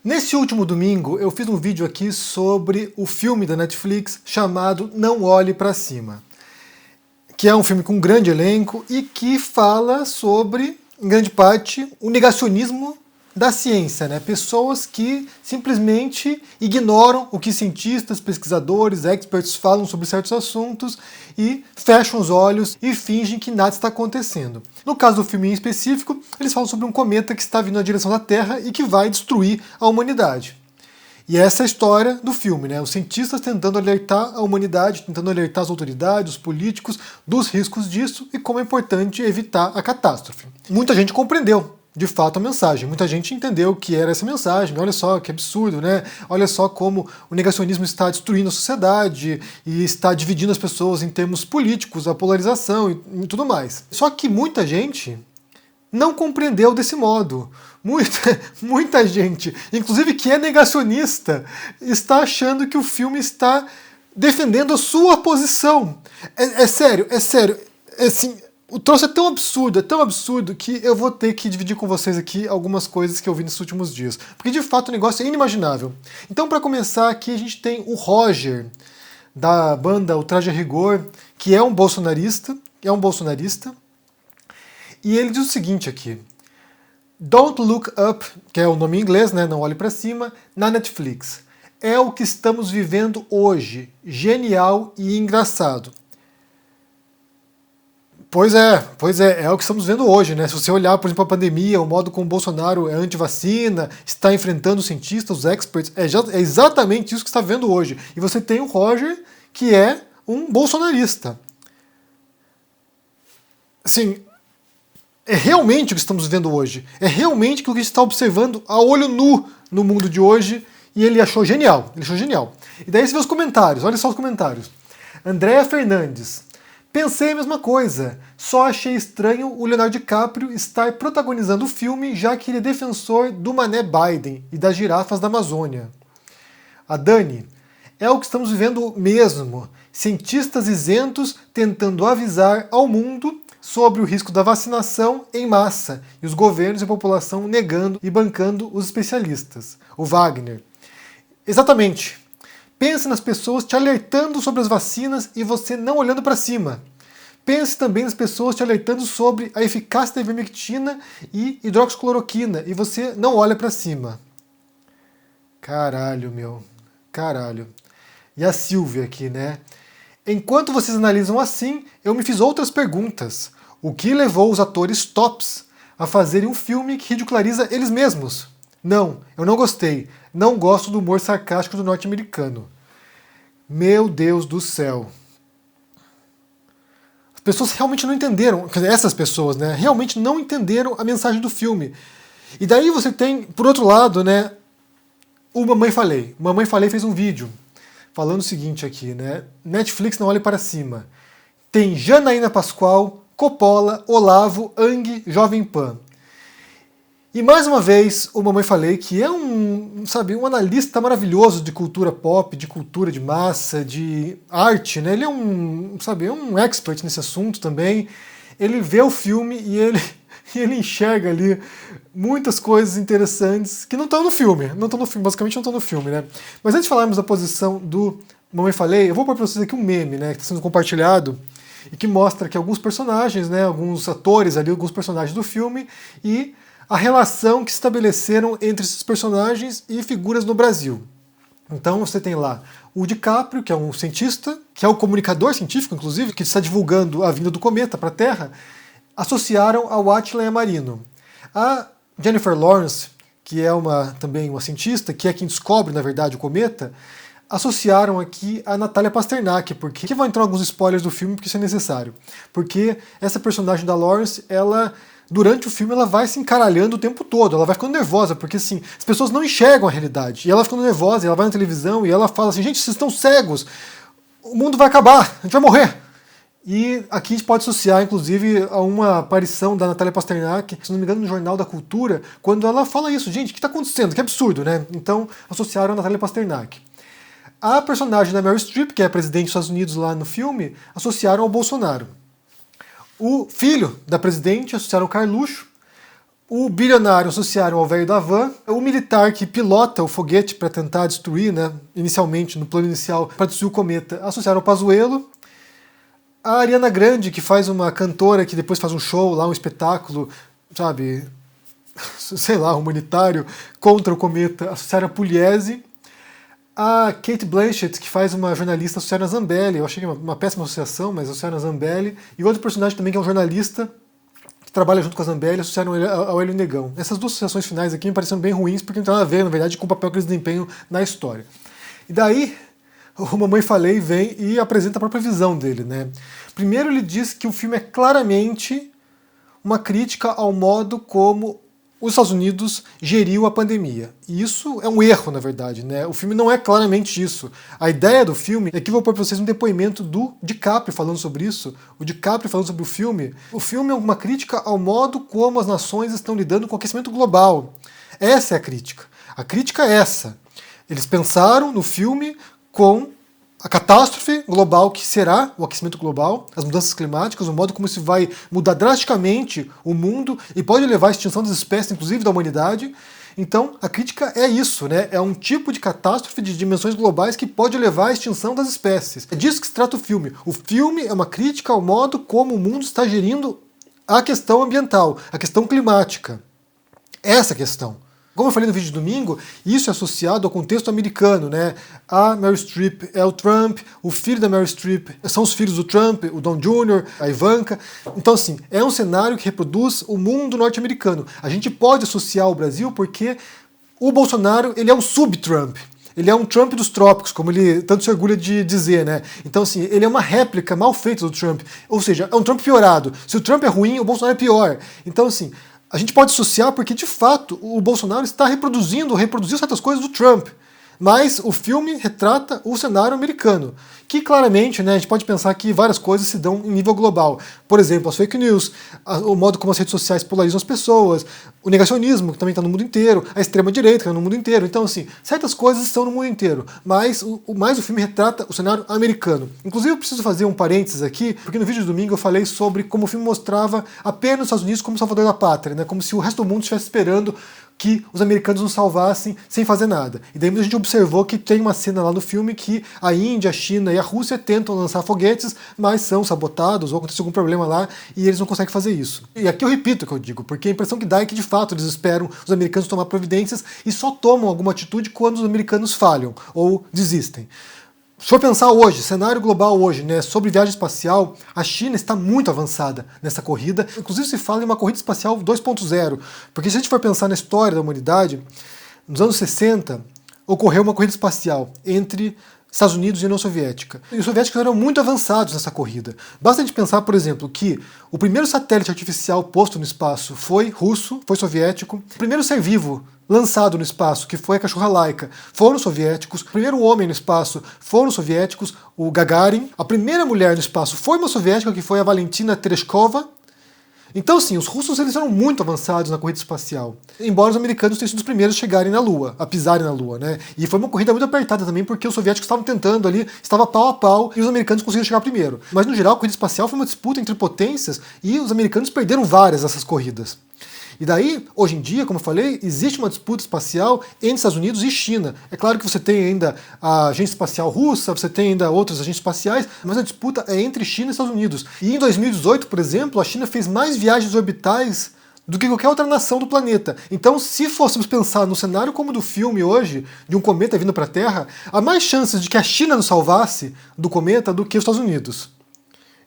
Nesse último domingo, eu fiz um vídeo aqui sobre o filme da Netflix chamado Não Olhe Pra Cima, que é um filme com um grande elenco e que fala sobre, em grande parte, o negacionismo da ciência, né? Pessoas que simplesmente ignoram o que cientistas, pesquisadores, experts falam sobre certos assuntos e fecham os olhos e fingem que nada está acontecendo. No caso do filme em específico, eles falam sobre um cometa que está vindo na direção da Terra e que vai destruir a humanidade. E essa é a história do filme, né? Os cientistas tentando alertar a humanidade, tentando alertar as autoridades, os políticos, dos riscos disso e como é importante evitar a catástrofe. Muita gente compreendeu, de fato, a mensagem. Muita gente entendeu o que era essa mensagem. Olha só que absurdo, né? Olha só como o negacionismo está destruindo a sociedade e está dividindo as pessoas em termos políticos, a polarização e tudo mais. Só que muita gente não compreendeu desse modo. Muita gente, inclusive que é negacionista, está achando que o filme está defendendo a sua posição. É sério. Assim, o troço é tão absurdo que eu vou ter que dividir com vocês aqui algumas coisas que eu vi nesses últimos dias. Porque de fato o negócio é inimaginável. Então, para começar aqui, a gente tem o Roger, da banda O Traje a Rigor, que é um bolsonarista, e ele diz o seguinte aqui: Don't Look Up, que é o nome em inglês, né? Não olhe para cima, na Netflix. É o que estamos vivendo hoje. Genial e engraçado. Pois é o que estamos vendo hoje, né? Se você olhar, por exemplo, a pandemia, o modo como o Bolsonaro é anti-vacina, está enfrentando os cientistas, os experts, é exatamente isso que está vendo hoje. E você tem o Roger, que é um bolsonarista. Assim, é realmente o que estamos vendo hoje. É realmente o que a gente está observando a olho nu no mundo de hoje. E ele achou genial. E daí você vê os comentários. Olha só os comentários. Andréa Fernandes. Pensei a mesma coisa. Só achei estranho o Leonardo DiCaprio estar protagonizando o filme, já que ele é defensor do Mané Biden e das girafas da Amazônia. A Dani. É o que estamos vivendo mesmo. Cientistas isentos tentando avisar ao mundo sobre o risco da vacinação em massa e os governos e a população negando e bancando os especialistas. O Wagner. Exatamente. Pense nas pessoas te alertando sobre as vacinas e você não olhando para cima. Pense também nas pessoas te alertando sobre a eficácia da ivermectina e hidroxicloroquina e você não olha para cima. Caralho. E a Silvia aqui, né? Enquanto vocês analisam assim, eu me fiz outras perguntas. O que levou os atores tops a fazerem um filme que ridiculariza eles mesmos? Não, eu não gostei. Não gosto do humor sarcástico do norte-americano. Meu Deus do céu. As pessoas realmente não entenderam, essas pessoas, né, realmente não entenderam a mensagem do filme. E daí você tem, por outro lado, né, o Mamãe Falei. Mamãe Falei fez um vídeo falando o seguinte aqui, né, Netflix não olhe para cima. Tem Janaína Pascoal, Coppola, Olavo, Ang, Jovem Pan. E mais uma vez, o Mamãe Falei, que é um analista maravilhoso de cultura pop, de cultura de massa, de arte, né? Ele é um expert nesse assunto também. Ele vê o filme e ele enxerga ali muitas coisas interessantes que não estão no filme. Basicamente não estão no filme, né? Mas antes de falarmos da posição do Mamãe Falei, eu vou pôr para vocês aqui um meme, né? Que está sendo compartilhado e que mostra que alguns personagens, né? Alguns atores ali, alguns personagens do filme e a relação que se estabeleceram entre esses personagens e figuras no Brasil. Então você tem lá o DiCaprio, que é um cientista, que é um comunicador científico, inclusive, que está divulgando a vinda do cometa para a Terra, associaram ao Átila Yamarino. A Jennifer Lawrence, que é também uma cientista, que é quem descobre, na verdade, o cometa, associaram aqui a Natália Pasternak, porque aqui vão entrar alguns spoilers do filme, porque isso é necessário. Porque essa personagem da Lawrence, durante o filme ela vai se encaralhando o tempo todo, ela vai ficando nervosa, porque assim, as pessoas não enxergam a realidade, e ela ficando nervosa, e ela vai na televisão e ela fala assim, gente, vocês estão cegos, o mundo vai acabar, a gente vai morrer. E aqui a gente pode associar, inclusive, a uma aparição da Natália Pasternak, se não me engano, no Jornal da Cultura, quando ela fala isso, gente, o que está acontecendo? Que absurdo, né? Então, associaram a Natália Pasternak. A personagem da Meryl Streep, que é a presidente dos Estados Unidos lá no filme, associaram ao Bolsonaro. O filho da presidente associaram ao Carluxo. O bilionário associaram ao velho da van, o militar que pilota o foguete para tentar destruir, né, inicialmente, no plano inicial, para destruir o cometa, associaram ao Pazuello. A Ariana Grande, que faz uma cantora que depois faz um show lá, um espetáculo, sabe, sei lá, humanitário, contra o cometa, associaram a Pugliese. A Cate Blanchett, que faz uma jornalista, associaram a Zambelli. Eu achei que uma péssima associação, mas associaram a Zambelli. E outro personagem também que é um jornalista, trabalha junto com a Zambelli, associaram ao Hélio Negão. Essas duas associações finais aqui me pareceram bem ruins, porque não tem nada a ver, na verdade, com o papel que eles desempenham na história. E daí, o Mamãe Falei vem e apresenta a própria visão dele, né? Primeiro ele diz que o filme é claramente uma crítica ao modo como os Estados Unidos geriu a pandemia. E isso é um erro, na verdade, né? O filme não é claramente isso. A ideia do filme é que eu vou pôr para vocês um depoimento do DiCaprio falando sobre isso. O DiCaprio falando sobre o filme. O filme é uma crítica ao modo como as nações estão lidando com o aquecimento global. Essa é a crítica. A crítica é essa. Eles pensaram no filme com a catástrofe global que será o aquecimento global, as mudanças climáticas, o modo como isso vai mudar drasticamente o mundo e pode levar à extinção das espécies, inclusive da humanidade. Então, a crítica é isso, né? É um tipo de catástrofe de dimensões globais que pode levar à extinção das espécies. É disso que se trata o filme. O filme é uma crítica ao modo como o mundo está gerindo a questão ambiental, a questão climática. Essa é a questão. Como eu falei no vídeo de domingo, isso é associado ao contexto americano, né? A Meryl Streep é o Trump, o filho da Meryl Streep são os filhos do Trump, o Don Jr., a Ivanka. Então, assim, é um cenário que reproduz o mundo norte-americano. A gente pode associar ao Brasil porque o Bolsonaro, ele é um sub-Trump. Ele é um Trump dos trópicos, como ele tanto se orgulha de dizer, né? Então, assim, ele é uma réplica mal feita do Trump. Ou seja, é um Trump piorado. Se o Trump é ruim, o Bolsonaro é pior. Então, assim, a gente pode associar porque, de fato, o Bolsonaro está reproduziu certas coisas do Trump. Mas o filme retrata o cenário americano, que claramente, né, a gente pode pensar que várias coisas se dão em nível global. Por exemplo, as fake news, o modo como as redes sociais polarizam as pessoas, o negacionismo, que também está no mundo inteiro, a extrema-direita, que está no mundo inteiro. Então, assim, certas coisas estão no mundo inteiro, mas o filme retrata o cenário americano. Inclusive, eu preciso fazer um parênteses aqui, porque no vídeo de domingo eu falei sobre como o filme mostrava apenas os Estados Unidos como salvador da pátria, né, como se o resto do mundo estivesse esperando que os americanos nos salvassem sem fazer nada. E daí a gente observou que tem uma cena lá no filme que a Índia, a China e a Rússia tentam lançar foguetes, mas são sabotados ou acontece algum problema lá e eles não conseguem fazer isso. E aqui eu repito o que eu digo, porque a impressão que dá é que de fato eles esperam os americanos tomar providências e só tomam alguma atitude quando os americanos falham ou desistem. Se for pensar hoje, cenário global hoje, né, sobre viagem espacial, a China está muito avançada nessa corrida. Inclusive se fala em uma corrida espacial 2.0, porque se a gente for pensar na história da humanidade, nos anos 60 ocorreu uma corrida espacial entre Estados Unidos e União Soviética. E os soviéticos eram muito avançados nessa corrida. Basta a gente pensar, por exemplo, que o primeiro satélite artificial posto no espaço foi russo, foi soviético. O primeiro ser vivo lançado no espaço, que foi a cachorra Laika, foram soviéticos. O primeiro homem no espaço foram soviéticos, o Gagarin. A primeira mulher no espaço foi uma soviética, que foi a Valentina Tereshkova. Então, sim, os russos eles eram muito avançados na corrida espacial, embora os americanos tenham sido os primeiros a chegarem na Lua, a pisarem na Lua, né? E foi uma corrida muito apertada também, porque os soviéticos estavam tentando ali, estava pau a pau, e os americanos conseguiram chegar primeiro. Mas, no geral, a corrida espacial foi uma disputa entre potências, e os americanos perderam várias dessas corridas. E daí, hoje em dia, como eu falei, existe uma disputa espacial entre Estados Unidos e China. É claro que você tem ainda a Agência Espacial Russa, você tem ainda outras agências espaciais, mas a disputa é entre China e Estados Unidos. E em 2018, por exemplo, a China fez mais viagens orbitais do que qualquer outra nação do planeta. Então, se fôssemos pensar no cenário como do filme hoje, de um cometa vindo para a Terra, há mais chances de que a China nos salvasse do cometa do que os Estados Unidos.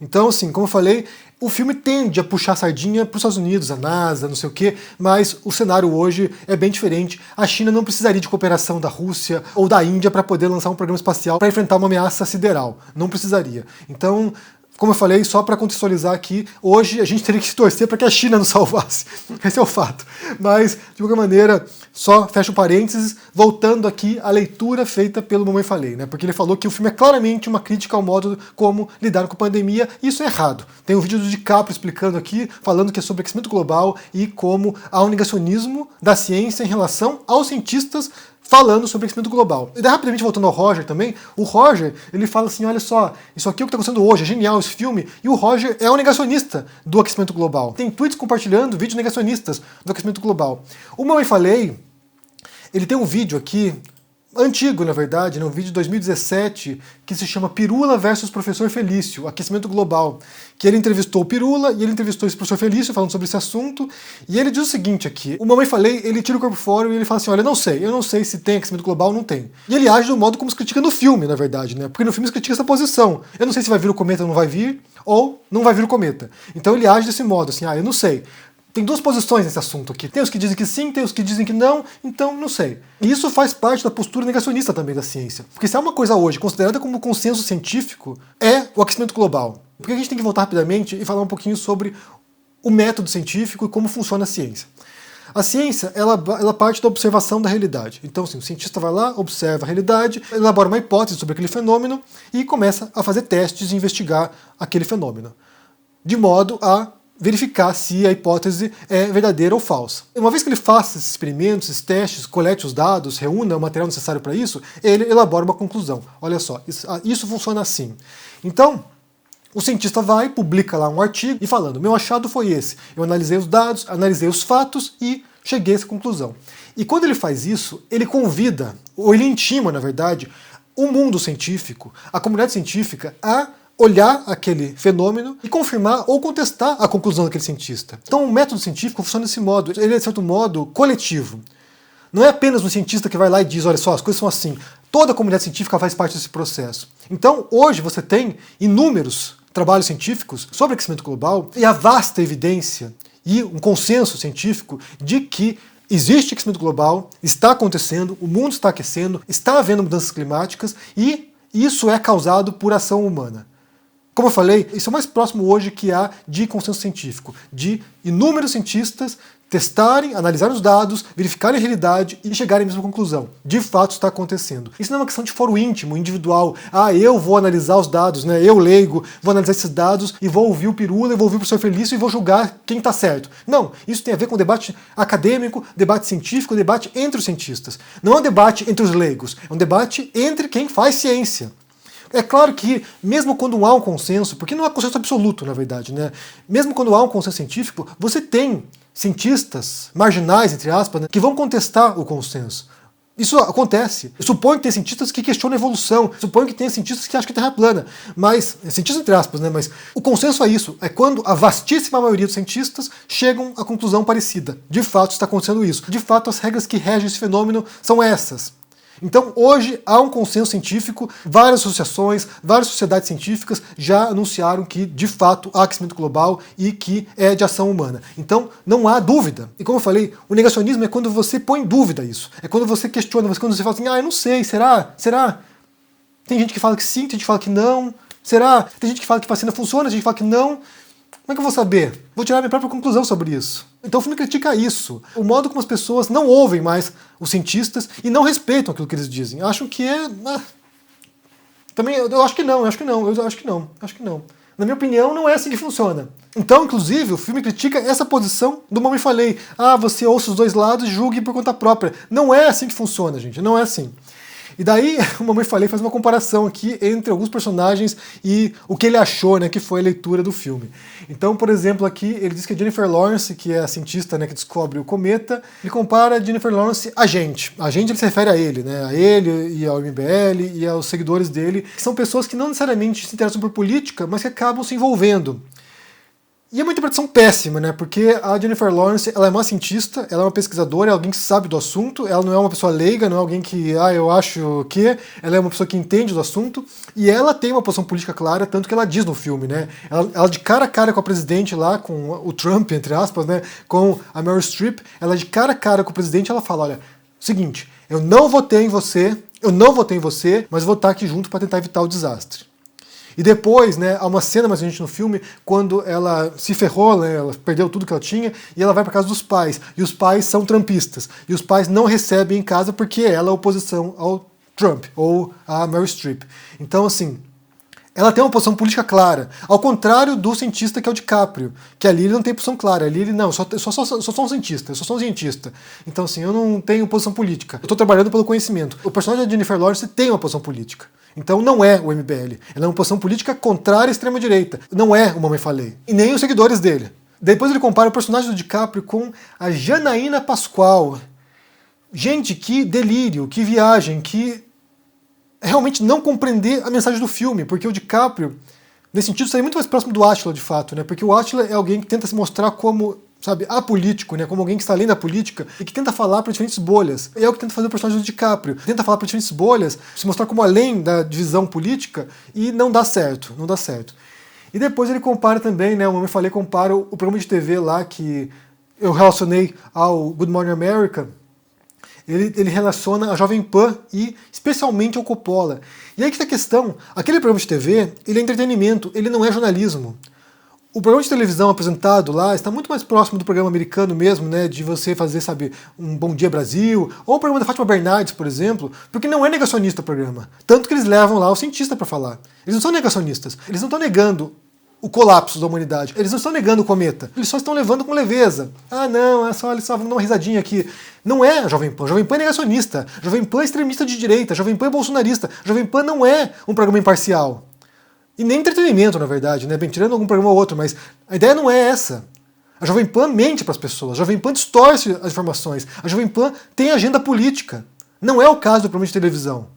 Então, assim, como eu falei, o filme tende a puxar a sardinha para os Estados Unidos, a NASA, não sei o quê, mas o cenário hoje é bem diferente. A China não precisaria de cooperação da Rússia ou da Índia para poder lançar um programa espacial para enfrentar uma ameaça sideral. Não precisaria. Então, como eu falei, só para contextualizar aqui, hoje a gente teria que se torcer para que a China nos salvasse. Esse é o fato. Mas, de qualquer maneira, só fecho parênteses, voltando aqui à leitura feita pelo Mamãe Falei, né? Porque ele falou que o filme é claramente uma crítica ao modo como lidar com a pandemia, e isso é errado. Tem um vídeo do DiCaprio explicando aqui, falando que é sobre aquecimento global e como há um negacionismo da ciência em relação aos cientistas falando sobre aquecimento global. E daí, rapidamente voltando ao Roger também, o Roger, ele fala assim, olha só, isso aqui é o que está acontecendo hoje, é genial esse filme, e o Roger é um negacionista do aquecimento global. Tem tweets compartilhando vídeos negacionistas do aquecimento global. O Mamãe Falei, ele tem um vídeo aqui, antigo, na verdade, um vídeo de 2017, que se chama Pirula versus Professor Felício, aquecimento global, que ele entrevistou o Pirula e ele entrevistou esse professor Felício falando sobre esse assunto, e ele diz o seguinte aqui, o Mamãe Falei, ele tira o corpo fora e ele fala assim, olha, eu não sei se tem aquecimento global ou não tem. E ele age do modo como se critica no filme, na verdade, né? Porque no filme se critica essa posição. Eu não sei se vai vir o cometa ou não vai vir, ou não vai vir o cometa. Então ele age desse modo, assim, eu não sei. Tem duas posições nesse assunto aqui. Tem os que dizem que sim, tem os que dizem que não, então não sei. E isso faz parte da postura negacionista também da ciência. Porque se há uma coisa hoje considerada como consenso científico, é o aquecimento global. Porque a gente tem que voltar rapidamente e falar um pouquinho sobre o método científico e como funciona a ciência. A ciência, ela parte da observação da realidade. Então, assim, o cientista vai lá, observa a realidade, elabora uma hipótese sobre aquele fenômeno e começa a fazer testes e investigar aquele fenômeno. De modo a verificar se a hipótese é verdadeira ou falsa. Uma vez que ele faça esses experimentos, esses testes, colete os dados, reúna o material necessário para isso, ele elabora uma conclusão. Olha só, isso funciona assim. Então, o cientista vai, publica lá um artigo e falando, meu achado foi esse. Eu analisei os dados, analisei os fatos e cheguei a essa conclusão. E quando ele faz isso, ele convida, ou ele intima, na verdade, o mundo científico, a comunidade científica, a olhar aquele fenômeno e confirmar ou contestar a conclusão daquele cientista. Então o método científico funciona desse modo, ele é de certo modo coletivo. Não é apenas um cientista que vai lá e diz, olha só, as coisas são assim. Toda a comunidade científica faz parte desse processo. Então hoje você tem inúmeros trabalhos científicos sobre aquecimento global e a vasta evidência e um consenso científico de que existe aquecimento global, está acontecendo, o mundo está aquecendo, está havendo mudanças climáticas e isso é causado por ação humana. Como eu falei, isso é o mais próximo hoje que há de consenso científico, de inúmeros cientistas testarem, analisarem os dados, verificarem a realidade e chegarem à mesma conclusão. De fato está acontecendo. Isso não é uma questão de foro íntimo, individual. Eu vou analisar os dados, né? Eu, leigo, vou analisar esses dados e vou ouvir o Pirula, e vou ouvir o professor Felício e vou julgar quem está certo. Não, isso tem a ver com debate acadêmico, debate científico, debate entre os cientistas. Não é um debate entre os leigos, é um debate entre quem faz ciência. É claro que, mesmo quando há um consenso, porque não há consenso absoluto, na verdade, né? Mesmo quando há um consenso científico, você tem cientistas marginais, entre aspas, né, que vão contestar o consenso. Isso acontece. Eu suponho que tem cientistas que questionam a evolução, suponho que tem cientistas que acham que a Terra é plana, mas, cientistas entre aspas, né, mas o consenso é isso, é quando a vastíssima maioria dos cientistas chegam à conclusão parecida. De fato está acontecendo isso. De fato as regras que regem esse fenômeno são essas. Então hoje há um consenso científico, várias associações, várias sociedades científicas já anunciaram que de fato há aquecimento global e que é de ação humana. Então não há dúvida. E como eu falei, o negacionismo é quando você põe em dúvida isso. É quando você questiona, quando você fala assim, eu não sei, será? Será? Tem gente que fala que sim, tem gente que fala que não. Será? Tem gente que fala que vacina funciona, tem gente que fala que não. Como é que eu vou saber? Vou tirar minha própria conclusão sobre isso. Então o filme critica isso. O modo como as pessoas não ouvem mais os cientistas e não respeitam aquilo que eles dizem. Acham que é... Também eu acho que não. Na minha opinião, não é assim que funciona. Então, inclusive, o filme critica essa posição do Mamãe Falei. Você ouça os dois lados e julgue por conta própria. Não é assim que funciona, gente. Não é assim. E daí, o Mamãe Falei faz uma comparação aqui entre alguns personagens e o que ele achou, né, que foi a leitura do filme. Então, por exemplo, aqui ele diz que a Jennifer Lawrence, que é a cientista, né, que descobre o cometa, ele compara a Jennifer Lawrence a gente. A gente ele se refere a ele, né, a ele e ao MBL e aos seguidores dele, que são pessoas que não necessariamente se interessam por política, mas que acabam se envolvendo. E é uma interpretação péssima, né? Porque a Jennifer Lawrence, ela é uma cientista, ela é uma pesquisadora, é alguém que sabe do assunto, ela não é uma pessoa leiga, não é alguém que, eu acho que... Ela é uma pessoa que entende do assunto, e ela tem uma posição política clara, tanto que ela diz no filme, né? Ela de cara a cara com a presidente lá, com o Trump, entre aspas, né? Com a Meryl Streep, ela de cara a cara com o presidente, ela fala, olha, seguinte, eu não votei em você, mas vou estar aqui junto para tentar evitar o desastre. E depois, né, há uma cena mais gente no filme, quando ela se ferrou, né, ela perdeu tudo que ela tinha, e ela vai para casa dos pais. E os pais são trumpistas. E os pais não recebem em casa porque ela é oposição ao Trump, ou a Meryl Streep. Então, assim, ela tem uma posição política clara, ao contrário do cientista que é o DiCaprio, que ali ele não tem posição clara, ali ele, não, eu sou só um cientista, eu sou só um cientista. Então assim, eu não tenho posição política, eu estou trabalhando pelo conhecimento. O personagem da Jennifer Lawrence tem uma posição política. Então não é o MBL, ela é uma posição política contrária à extrema-direita, não é o Mamãe Falei, e nem os seguidores dele. Depois ele compara o personagem do DiCaprio com a Janaína Pascoal. Gente, que delírio, que viagem, que realmente não compreender a mensagem do filme, porque o DiCaprio, nesse sentido, seria muito mais próximo do Átila, de fato, né? Porque o Átila é alguém que tenta se mostrar como, sabe, apolítico, né? Como alguém que está além da política e que tenta falar para diferentes bolhas. E é o que tenta fazer o personagem do DiCaprio. Tenta falar para diferentes bolhas, se mostrar como além da divisão política e não dá certo, não dá certo. E depois ele compara também, né? Como eu falei, compara o programa de TV lá que eu relacionei ao Good Morning America. Ele relaciona a Jovem Pan e especialmente ao Coppola. E aí que tá a questão, aquele programa de TV, ele é entretenimento, ele não é jornalismo. O programa de televisão apresentado lá está muito mais próximo do programa americano mesmo, né, de você fazer, sabe, um Bom Dia Brasil, ou o programa da Fátima Bernardes, por exemplo, porque não é negacionista o programa. Tanto que eles levam lá o cientista para falar. Eles não são negacionistas, eles não estão negando o colapso da humanidade. Eles não estão negando o cometa, eles só estão levando com leveza. Ah, não, é só, eles só vão dar uma risadinha aqui. Não é a Jovem Pan. A Jovem Pan é negacionista. A Jovem Pan é extremista de direita. A Jovem Pan é bolsonarista. A Jovem Pan não é um programa imparcial. E nem entretenimento, na verdade, né? Bem, tirando algum programa ou outro, mas a ideia não é essa. A Jovem Pan mente para as pessoas. A Jovem Pan distorce as informações. A Jovem Pan tem agenda política. Não é o caso do programa de televisão.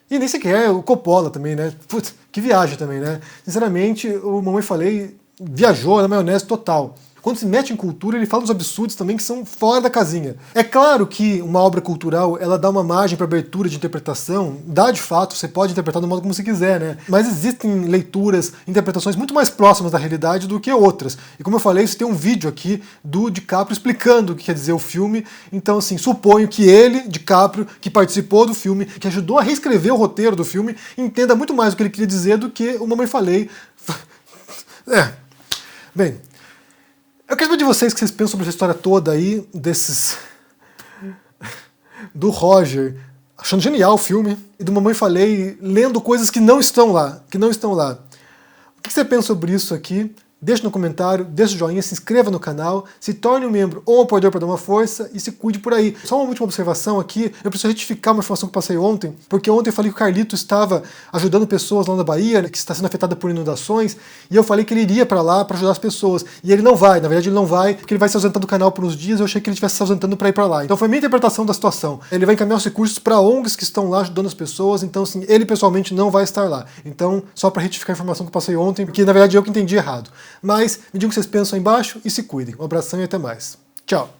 E nem sequer o Coppola também, né? Putz, que viagem também, né? Sinceramente, o Mamãe Falei viajou na maionese total. Quando se mete em cultura, ele fala uns absurdos também que são fora da casinha. É claro que uma obra cultural, ela dá uma margem para abertura de interpretação, dá de fato, você pode interpretar do modo como você quiser, né? Mas existem leituras, interpretações muito mais próximas da realidade do que outras. E como eu falei, você tem um vídeo aqui do DiCaprio explicando o que quer dizer o filme. Então, assim, suponho que ele, DiCaprio, que participou do filme, que ajudou a reescrever o roteiro do filme, entenda muito mais o que ele queria dizer do que o Mamãe Falei. Bem, eu quero saber de vocês o que vocês pensam sobre essa história toda aí, do Roger, achando genial o filme, e do Mamãe Falei, lendo coisas que não estão lá, O que você pensa sobre isso aqui? Deixe no comentário, deixe o joinha, se inscreva no canal, se torne um membro ou um apoiador para dar uma força e se cuide por aí. Só uma última observação aqui, eu preciso retificar uma informação que eu passei ontem, porque ontem eu falei que o Carlito estava ajudando pessoas lá na Bahia, que está sendo afetada por inundações, e eu falei que ele iria para lá para ajudar as pessoas. E ele não vai, na verdade ele não vai, porque ele vai se ausentando do canal por uns dias, eu achei que ele estivesse se ausentando para ir para lá. Então foi a minha interpretação da situação. Ele vai encaminhar os recursos para ONGs que estão lá ajudando as pessoas, então assim, ele pessoalmente não vai estar lá. Então, só para retificar a informação que eu passei ontem, porque na verdade eu que entendi errado. Mas me digam o que vocês pensam aí embaixo e se cuidem. Um abração e até mais. Tchau!